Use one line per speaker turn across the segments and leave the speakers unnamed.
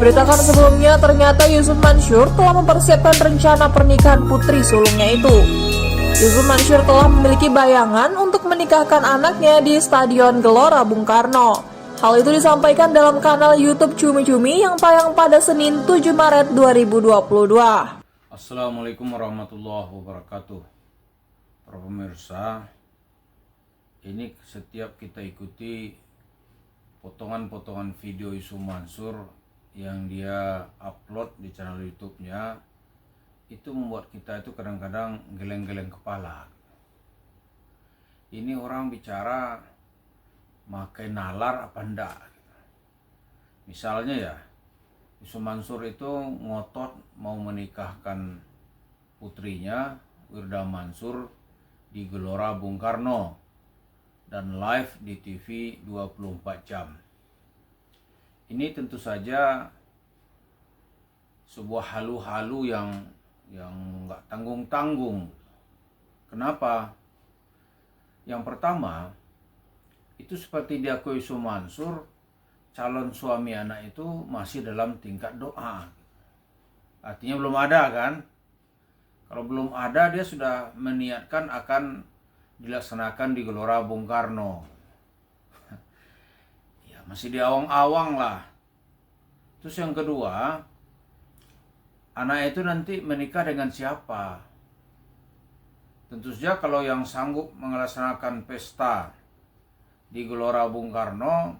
Diberitakan sebelumnya, ternyata Yusuf Mansur telah mempersiapkan rencana pernikahan putri sulungnya itu. Yusuf Mansur telah memiliki bayangan untuk menikahkan anaknya di Stadion Gelora Bung Karno. Hal itu disampaikan dalam kanal YouTube Cumi Cumi yang tayang pada Senin 7 Maret 2022.
Assalamualaikum warahmatullahi wabarakatuh. Para pemirsa, ini setiap kita ikuti potongan-potongan video Yusuf Mansur yang dia upload di channel YouTube-nya, itu membuat kita itu kadang-kadang geleng-geleng kepala. Ini orang bicara pakai nalar apa enggak? Misalnya ya, Yusuf Mansur itu ngotot mau menikahkan putrinya Wirda Mansur di Gelora Bung Karno dan live di TV 24 jam. Ini tentu saja sebuah halu-halu yang nggak tanggung-tanggung. Kenapa? Yang pertama, itu seperti diakui Yusuf Mansur, calon suami anak itu masih dalam tingkat doa. Artinya belum ada kan? Kalau belum ada, dia sudah meniatkan akan dilaksanakan di Gelora Bung Karno. Ya, masih di awang-awang lah. Terus yang kedua, anak itu nanti menikah dengan siapa? Tentu saja kalau yang sanggup melaksanakan pesta di Gelora Bung Karno,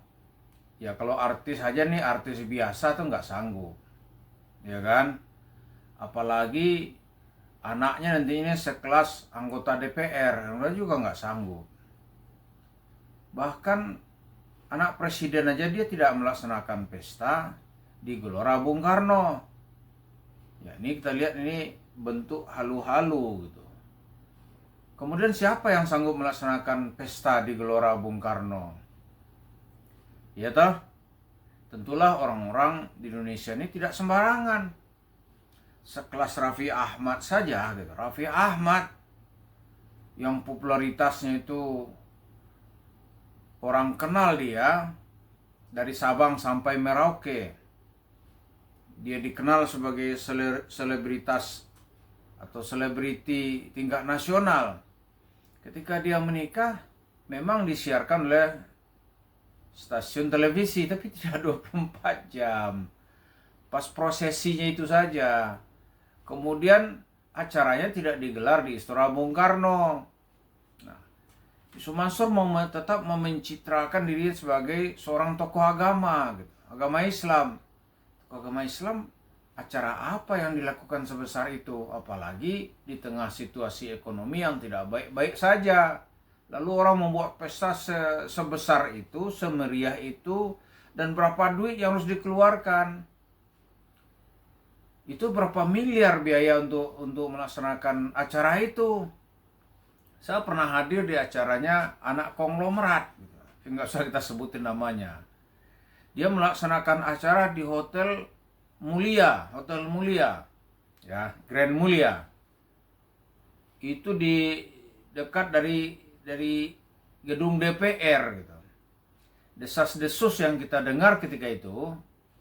ya kalau artis aja nih, artis biasa tuh nggak sanggup, ya kan? Apalagi anaknya nantinya sekelas anggota DPR, mereka juga nggak sanggup. Bahkan anak presiden aja dia tidak melaksanakan pesta di Gelora Bung Karno. Ya, ini kita lihat ini bentuk halu-halu gitu. Kemudian siapa yang sanggup melaksanakan pesta di Gelora Bung Karno? Ya toh, tentulah orang-orang di Indonesia ini tidak sembarangan. Sekelas Raffi Ahmad saja gitu. Raffi Ahmad yang popularitasnya itu orang kenal dia dari Sabang sampai Merauke. Dia dikenal sebagai selebritas atau selebriti tingkat nasional. Ketika dia menikah, memang disiarkan oleh stasiun televisi, tapi tidak 24 jam. Pas prosesinya itu saja. Kemudian acaranya tidak digelar di Istora Bung Karno. Nah, Yusuf Mansur tetap mencitrakan diri sebagai seorang tokoh agama, gitu. Agama Islam. Tokoh agama Islam, acara apa yang dilakukan sebesar itu? Apalagi di tengah situasi ekonomi yang tidak baik-baik saja. Lalu orang membuat pesta sebesar itu, semeriah itu, dan berapa duit yang harus dikeluarkan? Itu berapa miliar biaya untuk melaksanakan acara itu? Saya pernah hadir di acaranya anak konglomerat, nggak usah kita sebutin namanya. Dia melaksanakan acara di Hotel Mulia, ya, Grand Mulia. Itu di dekat dari gedung DPR gitu. Desas-desus yang kita dengar ketika itu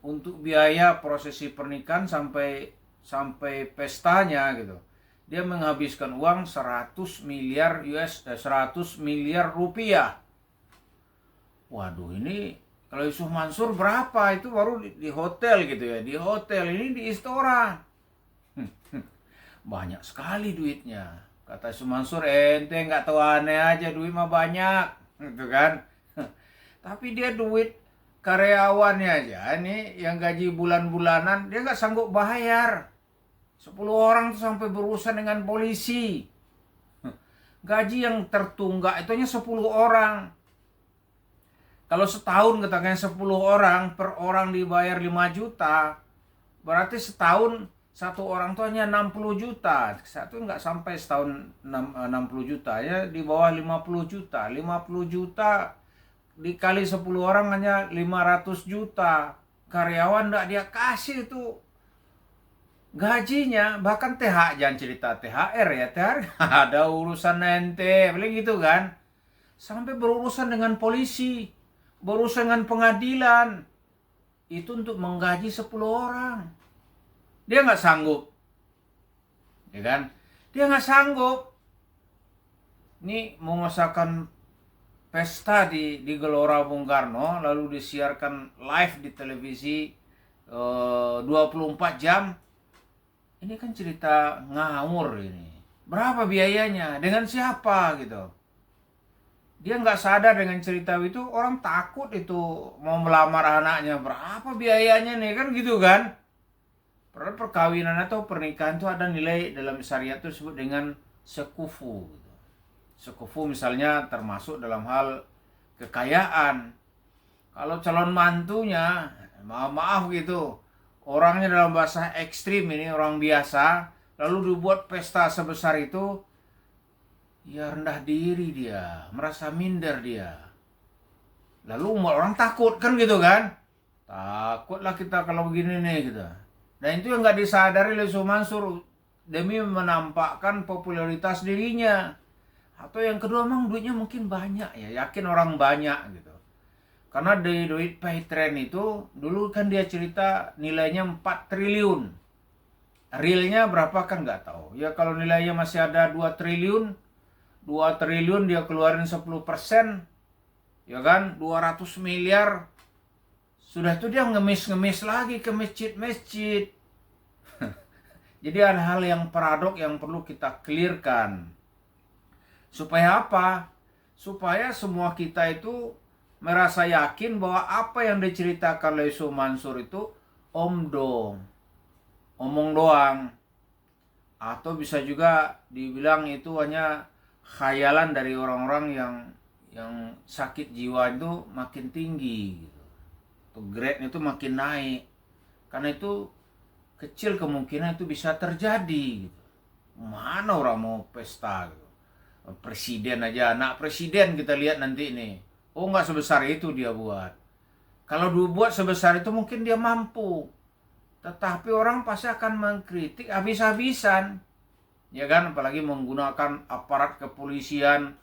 untuk biaya prosesi pernikahan sampai pestanya gitu. Dia menghabiskan uang 100 miliar rupiah. Waduh, ini kalau Yusuf Mansur berapa? Itu baru di hotel gitu ya. Di hotel, ini di Istora. Banyak sekali duitnya. Kata Yusuf Mansur, ente nggak tahu, aneh aja, duit mah banyak, gitu kan? Tapi dia duit karyawannya aja, nih yang gaji bulan-bulanan, dia nggak sanggup bayar. 10 orang tuh sampai berurusan dengan polisi. Gaji yang tertunggak itu hanya 10 orang. Kalau setahun katakan 10 orang, per orang dibayar 5 juta, berarti setahun satu orang tuh hanya 60 juta. Satu nggak sampai setahun 60 juta, ya di bawah 50 juta. 50 juta dikali 10 orang hanya 500 juta. Karyawan nggak dia kasih itu gajinya. Bahkan jangan cerita THR ya. THR ada urusan ente, paling gitu kan. Sampai berurusan dengan polisi, berurusan dengan pengadilan. itu untuk menggaji 10 orang. Dia nggak sanggup. Ya kan? Dia nggak sanggup. Ini mengusahakan pesta di Gelora Bung Karno, lalu disiarkan live di televisi 24 jam. Ini kan cerita ngawur ini. Berapa biayanya? Dengan siapa gitu? Dia nggak sadar dengan cerita itu, orang takut itu mau melamar anaknya. Berapa biayanya nih, kan gitu kan? Padahal perkawinan atau pernikahan itu ada nilai dalam syariat itu disebut dengan sekufu. Gitu. Sekufu misalnya termasuk dalam hal kekayaan. Kalau calon mantunya, maaf gitu, orangnya dalam bahasa ekstrim ini, orang biasa, lalu dibuat pesta sebesar itu, ya rendah diri dia, merasa minder dia. Lalu orang takut kan gitu kan? Takutlah kita kalau begini nih gitu. Dan itu yang nggak disadari oleh Yusuf Mansur demi menampakkan popularitas dirinya. Atau yang kedua, memang duitnya mungkin banyak ya, yakin orang banyak gitu. Karena dari duit Paytrend itu dulu kan dia cerita nilainya 4 triliun. Realnya berapa kan nggak tahu. Ya kalau nilainya masih ada 2 triliun, 2 triliun dia keluarin 10%, ya kan, 200 miliar. Sudah itu dia ngemis-ngemis lagi ke masjid-masjid. Jadi ada hal yang paradok yang perlu kita clearkan. Supaya apa? Supaya semua kita itu merasa yakin bahwa apa yang diceritakan oleh Yusuf Mansur itu omong doang. Atau bisa juga dibilang itu hanya khayalan dari orang-orang yang sakit jiwa itu makin tinggi gitu. Grade-nya itu makin naik. Karena itu kecil kemungkinan itu bisa terjadi gitu. Mana orang mau pesta gitu. Presiden aja, anak presiden kita lihat nanti nih. Oh, nggak sebesar itu dia buat. Kalau dibuat sebesar itu mungkin dia mampu. Tetapi orang pasti akan mengkritik habis-habisan. Ya kan, apalagi menggunakan aparat kepolisian,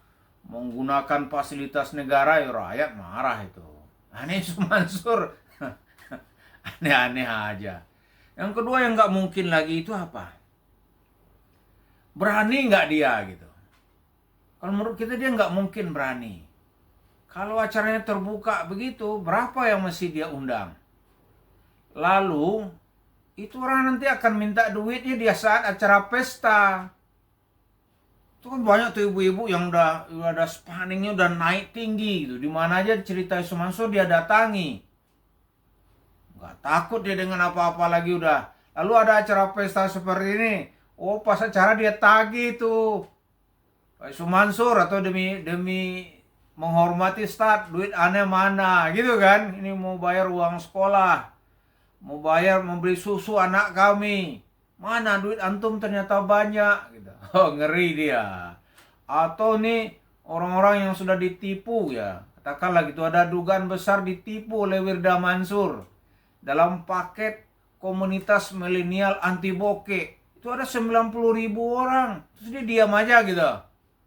menggunakan fasilitas negara, ya rakyat marah itu. Aneh Mansur. Aneh-aneh aja. Yang kedua yang nggak mungkin lagi itu apa? Berani nggak dia gitu. Kalau menurut kita dia nggak mungkin berani. Kalau acaranya terbuka begitu, berapa yang mesti dia undang? Lalu, itu orang nanti akan minta duitnya dia saat acara pesta. Itu kan banyak tuh ibu-ibu yang udah ada spanningnya udah naik tinggi gitu. Di mana aja cerita Yusuf Mansur dia datangi. Nggak takut dia dengan apa-apa lagi udah. Lalu ada acara pesta seperti ini. Oh, pas acara dia tagih tuh. Pak Yusuf Mansur atau demi menghormati Ustadz, duit aneh mana gitu kan. Ini mau bayar uang sekolah. Mau bayar membeli susu anak kami. Mana duit antum ternyata banyak gitu. Oh, ngeri dia. Atau nih orang-orang yang sudah ditipu ya. Katakanlah gitu ada dugaan besar ditipu oleh Wirda Mansur. Dalam paket komunitas milenial anti bokeh. Itu ada 90.000 orang. Terus dia diam aja gitu.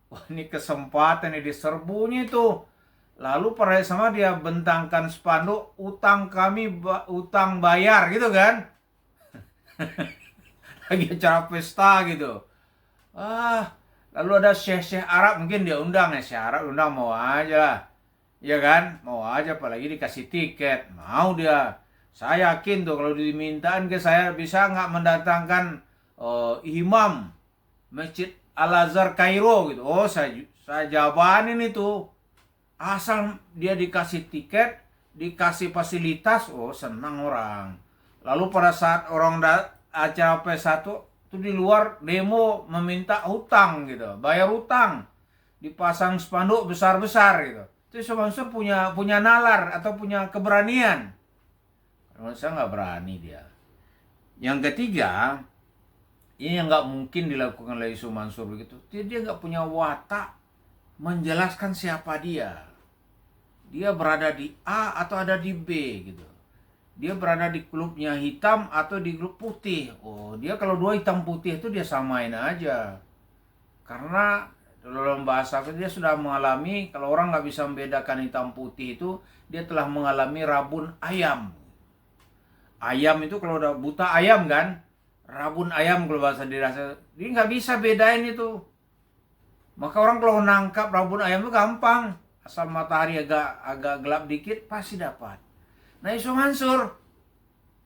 Wah, ini kesempatan ini diserbunya itu. Lalu pada sama dia bentangkan spanduk utang kami utang bayar gitu kan. Lagi acara pesta gitu. Lalu ada syekh-syekh Arab mungkin dia undang ya, syekh Arab undang mau aja lah. Ya kan? Mau aja apalagi dikasih tiket. Mau dia. Saya yakin tuh kalau dimintaan ke saya bisa nggak mendatangkan imam Masjid Al-Azhar Kairo gitu. Oh, saya jawabanin itu. Asal dia dikasih tiket, dikasih fasilitas, oh senang orang. Lalu pada saat orang acara P1 itu di luar demo meminta hutang gitu, bayar hutang, dipasang spanduk besar-besar gitu. Itu Mansur punya nalar atau punya keberanian. Menurut saya nggak berani dia. Yang ketiga, ini yang nggak mungkin dilakukan oleh Yusuf Mansur begitu. Dia nggak punya watak menjelaskan siapa dia. Dia berada di A atau ada di B gitu. Dia berada di klubnya hitam atau di klub putih. Oh, dia kalau dua hitam putih itu dia samain aja. Karena dalam bahasa dia sudah mengalami, kalau orang nggak bisa membedakan hitam putih itu, dia telah mengalami rabun ayam. ayam itu kalau udah buta ayam kan, rabun ayam kalau bahasa dirasa, dia nggak bisa bedain itu. Maka orang kalau nangkap rabun ayam itu gampang, asal matahari agak gelap dikit pasti dapat. Nah Yusuf Mansur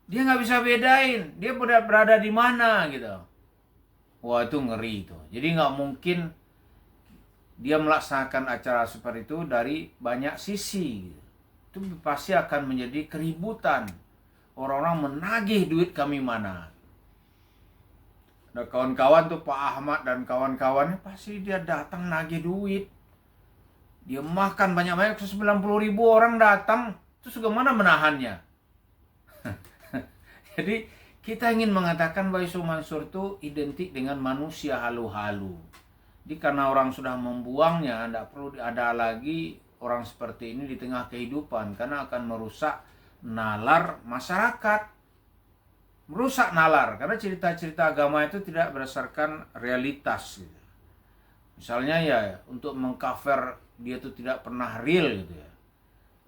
dia nggak bisa bedain, dia berada di mana gitu. Wah itu ngeri itu. Jadi nggak mungkin dia melaksanakan acara seperti itu dari banyak sisi. Itu pasti akan menjadi keributan. Orang-orang menagih duit kami mana. Ada kawan-kawan tuh Pak Ahmad dan kawan-kawannya pasti dia datang nagih duit. Dia makan banyak-banyak, 90.000 orang datang. Terus bagaimana menahannya? Jadi kita ingin mengatakan bahwa Yusuf Mansur itu identik dengan manusia halu-halu. Jadi karena orang sudah membuangnya, tidak perlu ada lagi orang seperti ini di tengah kehidupan. Karena akan merusak nalar masyarakat. Merusak nalar. Karena cerita-cerita agama itu tidak berdasarkan realitas. Gitu. Misalnya ya untuk mengcover dia itu tidak pernah real gitu ya.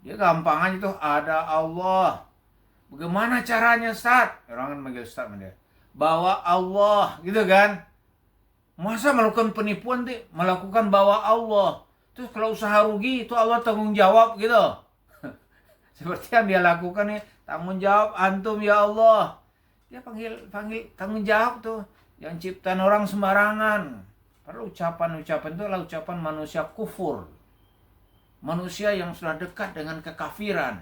Dia gampang aja tuh ada Allah. Bagaimana caranya Ustaz? Orang kan manggil Ustaz dia. Bawa Allah gitu kan. Masa melakukan penipuan tuh melakukan bawa Allah. Terus kalau usaha rugi itu Allah tanggung jawab gitu. Seperti yang dia lakukan nih, tanggung jawab antum ya Allah. Dia panggil tanggung jawab tuh. Yang ciptaan orang sembarangan. Padahal ucapan-ucapan itu adalah ucapan manusia kufur. Manusia yang sudah dekat dengan kekafiran.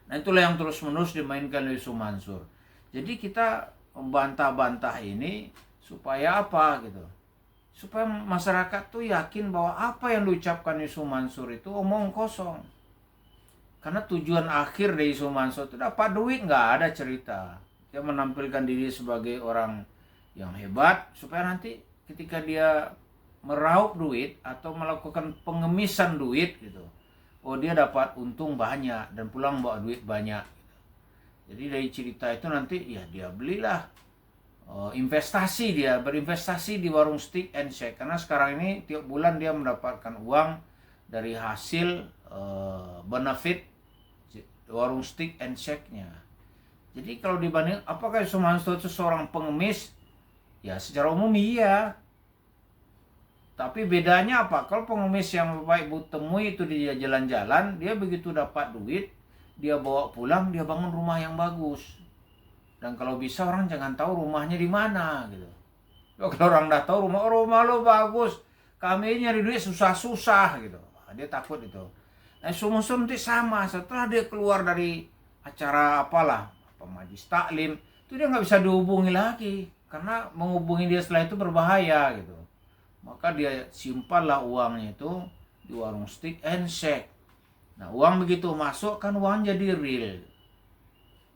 Nah itulah yang terus-menerus dimainkan oleh Yusuf Mansur. Jadi kita membantah-bantah ini supaya apa gitu? Supaya masyarakat tuh yakin bahwa apa yang diucapkan Yusuf Mansur itu omong kosong. Karena tujuan akhir dari Yusuf Mansur itu dapat duit, nggak ada cerita. Dia menampilkan diri sebagai orang yang hebat supaya nanti ketika dia meraup duit atau melakukan pengemisan duit gitu, oh dia dapat untung banyak dan pulang bawa duit banyak. Jadi dari cerita itu nanti ya dia belilah investasi, dia berinvestasi di warung steak and shake karena sekarang ini tiap bulan dia mendapatkan uang dari hasil benefit warung steak and shake-nya. Jadi kalau dibanding apakah Yusuf Mansur itu seorang pengemis? Ya secara umum iya. Tapi bedanya apa? Kalau pengemis yang Bapak Ibu temui itu dia jalan-jalan, dia begitu dapat duit, dia bawa pulang, dia bangun rumah yang bagus. Dan kalau bisa orang jangan tahu rumahnya di mana gitu. Kalau orang dah tahu rumah lo bagus, kami nyari duit susah-susah gitu. Dia takut itu. Nah, Mansur nanti sama, setelah dia keluar dari acara apalah, apa majlis taklim, itu dia nggak bisa dihubungi lagi karena menghubungi dia setelah itu berbahaya gitu. Maka dia simpanlah uangnya itu di warung steak and shake. Nah uang begitu masuk kan uang jadi real.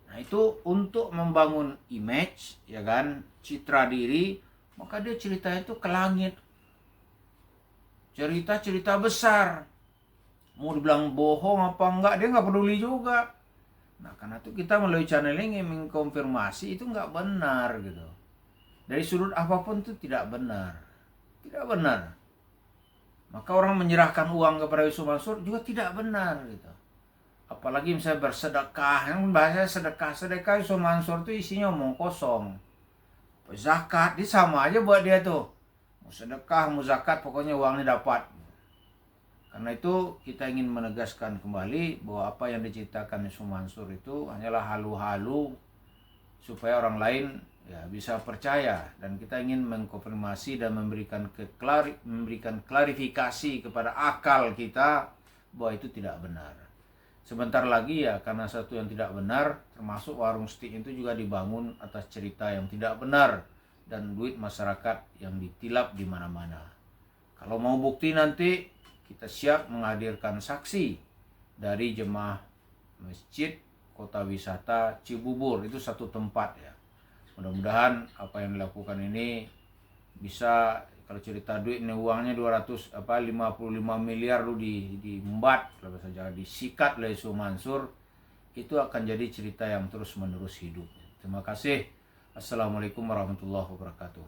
Nah itu untuk membangun image ya kan, citra diri. Maka dia cerita itu ke langit. Cerita-cerita besar. Mau dibilang bohong apa enggak dia nggak peduli juga. Nah karena itu kita melalui channel ini mengkonfirmasi itu nggak benar gitu. Dari sudut apapun itu tidak benar. Tidak benar. Maka orang menyerahkan uang kepada Yusuf Mansur juga tidak benar gitu. Apalagi misalnya bersedekah, yang bahasa sedekah Yusuf Mansur itu isinya omong kosong. Zakat, dia sama aja buat dia tuh. Mau sedekah, mau zakat, pokoknya uangnya dapat. Karena itu kita ingin menegaskan kembali bahwa apa yang diceritakan Yusuf Mansur itu hanyalah halu-halu supaya orang lain ya bisa percaya, dan kita ingin mengkonfirmasi dan memberikan klarifikasi kepada akal kita bahwa itu tidak benar. Sebentar lagi ya karena satu yang tidak benar termasuk warung steak itu juga dibangun atas cerita yang tidak benar dan duit masyarakat yang ditilap di mana-mana. Kalau mau bukti nanti kita siap menghadirkan saksi dari jemaah masjid kota wisata Cibubur, itu satu tempat ya. Mudah-mudahan apa yang dilakukan ini bisa, kalau cerita duit ini uangnya 55 miliar lu diembat, kalau saja disikat oleh Yusuf Mansur, itu akan jadi cerita yang terus-menerus hidup. Terima kasih. Assalamualaikum warahmatullahi wabarakatuh.